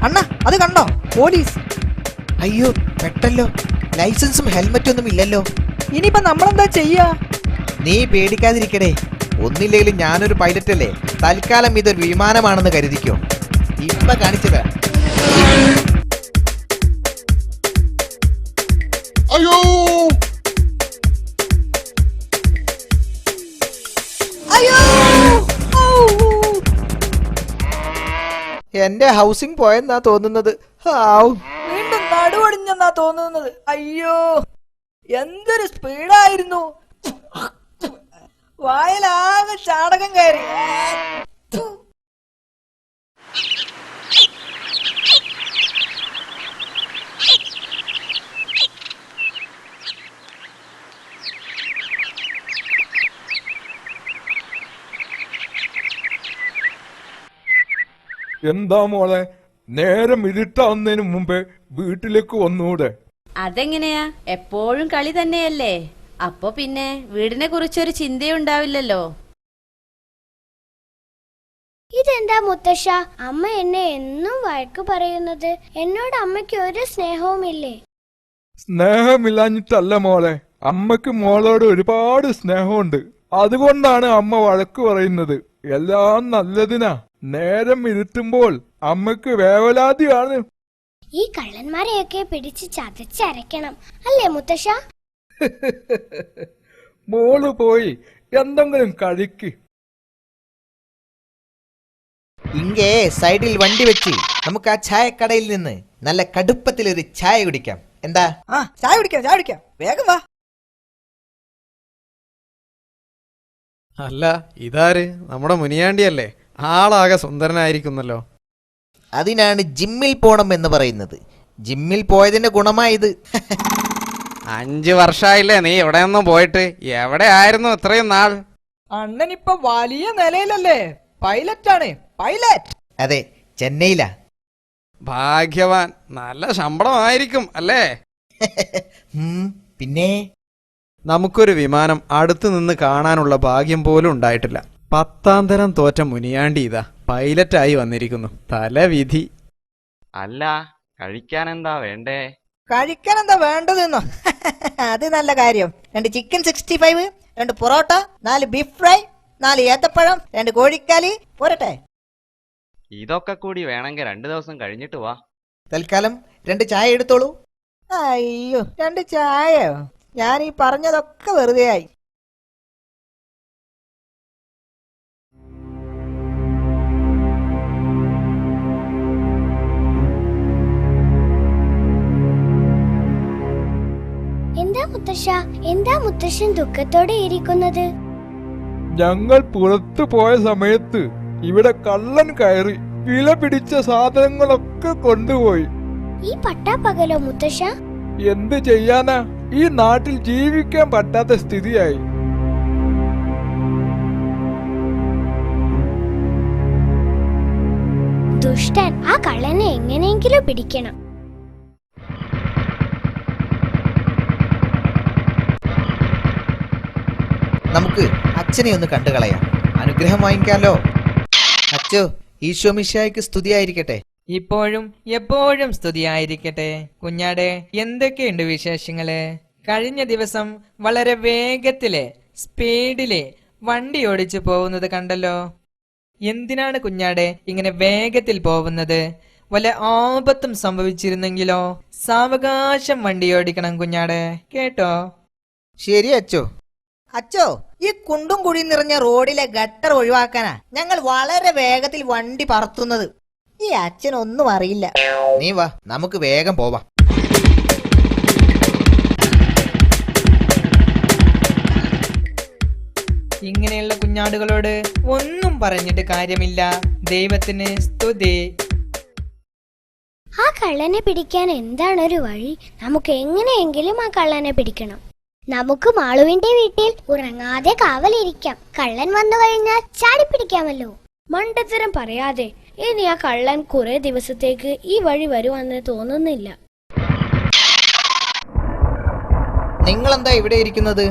അണ്ണ അത് കണ്ടോ? പോലീസ്. അയ്യോ പെട്ടല്ലോ. ലൈസൻസും ഹെൽമറ്റും ഒന്നും ഇല്ലല്ലോ. ഇനിയിപ്പോ നമ്മളെന്താ ചെയ്യാ? നീ പേടിക്കാതിരിക്കടേ. ഒന്നില്ലെങ്കിലും ഞാനൊരു പൈലറ്റ് അല്ലേ. തൽക്കാലം ഇതൊരു വിമാനമാണെന്ന് കരുതിക്കോ. ഇപ്പൊ കാണിച്ചതാ. അയ്യോ അയ്യോ എന്റെ ഹൗസിംഗ് പോയെന്നാ തോന്നുന്നത്. വീണ്ടും നടുവടിഞ്ഞെന്നാ തോന്നുന്നത്. അയ്യോ എന്തൊരു സ്പീഡായിരുന്നു. വായിലാകെ ചാടകം കയറി. എന്താ മോളെ, നേരം ഇരുട്ടാവുന്നതിന് മുമ്പേ വീട്ടിലേക്ക് വന്നൂടെ? അതെങ്ങനെയാ? എപ്പോഴും കളി തന്നെയല്ലേ. അപ്പൊ പിന്നെ വീടിനെ കുറിച്ചൊരു ചിന്തയുണ്ടാവില്ലല്ലോ. ഇതെന്താ മുത്തശ്ശ, അമ്മ എന്നെ എന്നും വഴക്ക് പറയുന്നത്? എന്നോട് അമ്മയ്ക്ക് ഒരു സ്നേഹവുമില്ലേ? സ്നേഹമില്ലാഞ്ഞിട്ടല്ല മോളെ, അമ്മക്ക് മോളോട് ഒരുപാട് സ്നേഹമുണ്ട്. അതുകൊണ്ടാണ് അമ്മ വഴക്ക് പറയുന്നത്. എല്ലാം നല്ലതിനാ. നേരം ഇരുട്ടുമ്പോൾ അമ്മക്ക് വേവലാതിയാണ്. ഈ കള്ളന്മാരെയൊക്കെ പിടിച്ച് ചതച്ചരക്കണം അല്ലേ മുത്തശ്ശ? മോള് പോയി എന്തെങ്കിലും കഴിക്ക്. ഇങ്ങേ സൈഡിൽ വണ്ടി വെച്ച് നമുക്ക് ആ ചായക്കടയിൽ നിന്ന് നല്ല കടുപ്പത്തിലൊരു ചായ കുടിക്കാം. എന്താ? ചായ കുടിക്കാം. വേഗം വാ. അല്ല, ഇതാര്? നമ്മുടെ മുനിയാണ്ടിയല്ലേ? ആളാകെ സുന്ദരനായിരിക്കുന്നല്ലോ. അതിനാണ് ജിമ്മിൽ പോണം എന്ന് പറയുന്നത്. ജിമ്മിൽ പോയതിന്റെ ഗുണമായത്. 5 വർഷമായില്ലേ നീ ഇവിടെ ഒന്നും പോയിട്ട്? എവിടെ ആയിരുന്നു ഇത്രയും നാൾ? അണ്ണനിപ്പൊ വലിയ നിലയിലല്ലേ. പൈലറ്റാണ്. പൈലറ്റ്. അതെ, ചെന്നൈയിലാ. ഭാഗ്യവാൻ. നല്ല ശമ്പളമായിരിക്കും അല്ലേ? പിന്നെ നമുക്കൊരു വിമാനം അടുത്തു നിന്ന് കാണാനുള്ള ഭാഗ്യം പോലും ഉണ്ടായിട്ടില്ല. 10ാം തരം തോറ്റ മുനിയാണ്ടി ഇതാ പൈലറ്റായി വന്നിരിക്കുന്നു. തലവിധി. അല്ല, കഴിക്കാൻ എന്താ വേണ്ടേ? കഴിക്കാൻ എന്താ വേണ്ടതെന്നോ? അത് നല്ല കാര്യം. 2 ചിക്കൻ 65, 2 പൊറോട്ട, 4 ബീഫ് ഫ്രൈ, 4 ഏത്തപ്പഴം, 2 കോഴിക്കാലി പോരട്ടെ? ഇതൊക്കെ കൂടി വേണമെങ്കിൽ 2 ദിവസം കഴിഞ്ഞിട്ട് വാ. തൽക്കാലം 2 ചായ എടുത്തോളൂ. അയ്യോ 2 ചായയോ? ഞാൻ ഈ പറഞ്ഞതൊക്കെ വെറുതെ ആയി. എന്താ മുത്തശ്ശൻ ദുഃഖത്തോടെ ഇരിക്കുന്നത്? ഞങ്ങൾ പുറത്തു പോയ സമയത്ത് ഇവിടെ കള്ളൻ കയറി വില പിടിച്ച സാധനങ്ങളൊക്കെ കൊണ്ടുപോയി. ഈ പട്ടാപ്പകലോ മുത്തശ്ശ? എന്ത് ചെയ്യാനാ, ഈ നാട്ടിൽ ജീവിക്കാൻ പറ്റാത്ത സ്ഥിതിയായി. ദുഷ്ടൻ. ആ കള്ളനെ എങ്ങനെയെങ്കിലും പിടിക്കണം. നമുക്ക് അച്ഛനെ ഒന്ന് കണ്ടുകളയാം. അനുഗ്രഹം വാങ്ങിക്കാലോ. അച്ഛോ, ഈശോ മിശിഹായ്ക്ക് സ്തുതിയായിരിക്കട്ടെ. ഇപ്പോഴും എപ്പോഴും സ്തുതിയായിരിക്കട്ടെ. കുഞ്ഞാടെ, എന്തൊക്കെയുണ്ട് വിശേഷങ്ങള്? കഴിഞ്ഞ ദിവസം വളരെ വേഗത്തില് സ്പീഡില് വണ്ടി ഓടിച്ചു പോകുന്നത് കണ്ടല്ലോ. എന്തിനാണ് കുഞ്ഞാടെ ഇങ്ങനെ വേഗത്തിൽ പോകുന്നത്? വല്ല ആപത്തും സംഭവിച്ചിരുന്നെങ്കിലോ? സാവകാശം വണ്ടി ഓടിക്കണം കുഞ്ഞാടെ, കേട്ടോ? ശരി അച്ഛോ. അച്ഛോ, ഈ കുണ്ടും കുഴി നിറഞ്ഞ റോഡിലെ ഗട്ടർ ഒഴിവാക്കാനാ ഞങ്ങൾ വളരെ വേഗത്തിൽ വണ്ടി പറത്തുന്നത്. ഈ അച്ഛനൊന്നും അറിയില്ല. നീ വാ, നമുക്ക് വേഗം പോവാം. ഇങ്ങനെയുള്ള കുഞ്ഞാടുകളോട് ഒന്നും പറഞ്ഞിട്ട് കാര്യമില്ല. ദൈവത്തിന് സ്തുതി. ആ കള്ളനെ പിടിക്കാൻ എന്താണൊരു വഴി? നമുക്ക് എങ്ങനെയെങ്കിലും ആ കള്ളനെ പിടിക്കണം. നമുക്ക് മാളുവിന്റെ വീട്ടിൽ ഉറങ്ങാതെ കാവലിരിക്കാം. കള്ളൻ വന്നു കഴിഞ്ഞാൽ ചാടിപ്പിടിക്കാമല്ലോ. മണ്ടത്തരം പറയാതെ. ഇനി ആ കള്ളൻ കുറെ ദിവസത്തേക്ക് ഈ വഴി വരുമെന്ന് തോന്നുന്നില്ല. നിങ്ങളെന്താ ഇവിടെ ഇരിക്കുന്നത്?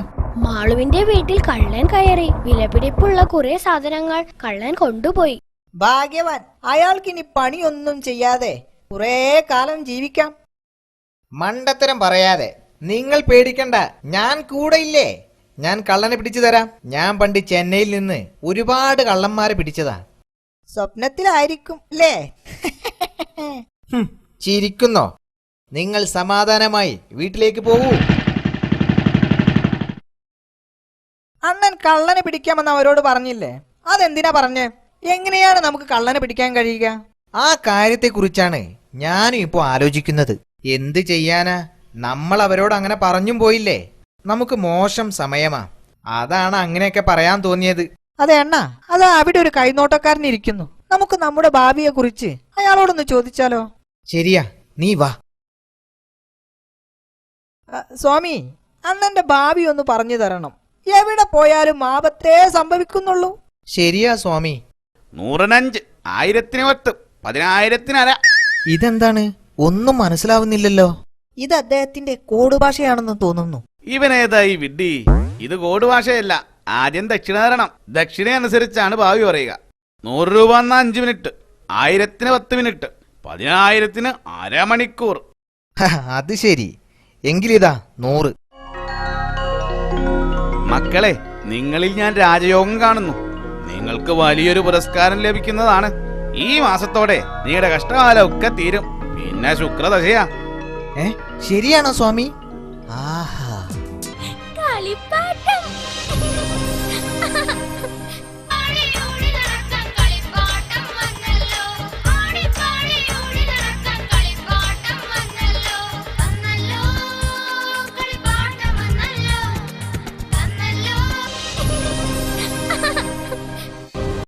മാളുവിന്റെ വീട്ടിൽ കള്ളൻ കയറി. വിലപിടിപ്പുള്ള കുറെ സാധനങ്ങൾ കള്ളൻ കൊണ്ടുപോയി. ഭാഗ്യവാൻ. അയാൾക്ക് ഇനി പണിയൊന്നും ചെയ്യാതെ കുറേ കാലം ജീവിക്കാം. മണ്ടത്തരം പറയാതെ. നിങ്ങൾ പേടിക്കണ്ട, ഞാൻ കൂടെ ഇല്ലേ. ഞാൻ കള്ളനെ പിടിച്ചു തരാം. ഞാൻ പണ്ട് ചെന്നൈയിൽ നിന്ന് ഒരുപാട് കള്ളന്മാരെ പിടിച്ചതാ. സ്വപ്നത്തിലായിരിക്കും അല്ലേ? ചിരിക്കുന്നോ? നിങ്ങൾ സമാധാനമായി വീട്ടിലേക്ക് പോകൂ. അണ്ണൻ കള്ളനെ പിടിക്കാമെന്ന് അവരോട് പറഞ്ഞില്ലേ? അതെന്തിനാ പറഞ്ഞേ? എങ്ങനെയാണ് നമുക്ക് കള്ളനെ പിടിക്കാൻ കഴിയുക? ആ കാര്യത്തെക്കുറിച്ചാണ് ഞാനും ഇപ്പോ ആലോചിക്കുന്നത്. എന്ത് ചെയ്യാനാ, നമ്മൾ അവരോട് അങ്ങനെ പറഞ്ഞും പോയില്ലേ. നമുക്ക് മോശം സമയമാ, അതാണ് അങ്ങനെയൊക്കെ പറയാൻ തോന്നിയത്. അതെ അണ്ണ, അതാ അവിടെ ഒരു കൈനോട്ടക്കാരൻ ഇരിക്കുന്നു. നമുക്ക് നമ്മുടെ ഭാവിയെ കുറിച്ച് അയാളോടൊന്ന് ചോദിച്ചാലോ? ശരിയാ, നീ വാ. സ്വാമി, അണ്ണന്റെ ഭാവി ഒന്ന് പറഞ്ഞു തരണം. എവിടെ പോയാലും ആപത്തേ സംഭവിക്കുന്നുള്ളൂ. ശരിയാ സ്വാമി. 105, 1010, 10,000 ഇതെന്താണ്? ഒന്നും മനസ്സിലാവുന്നില്ലല്ലോ. ഇത് അദ്ദേഹത്തിന്റെ കോഡ് ഭാഷയാണെന്ന് തോന്നുന്നു. ഇവനേതായി വിഡ്ഢി? ഇത് കോഡ് ഭാഷയല്ല. ആദ്യം ദക്ഷിണ തരണം. ദക്ഷിണ അനുസരിച്ചാണ് ഭാവി പറയുക. 100 രൂപ 5 മിനിറ്റ്, 1000 10 മിനിറ്റ്, 10,000 അരമണിക്കൂർ. അത് ശരി. എങ്കിലിതാ 100. മക്കളെ, നിങ്ങളിൽ ഞാൻ രാജയോഗം കാണുന്നു. നിങ്ങൾക്ക് വലിയൊരു പുരസ്കാരം ലഭിക്കുന്നതാണ്. ഈ മാസത്തോടെ നിങ്ങളുടെ കഷ്ടകാലം ഒക്കെ തീരും. പിന്നെ ശുക്രദശയാ. ശരിയാണോ സ്വാമി? ആഹാ, കളിപ്പാട്ടം.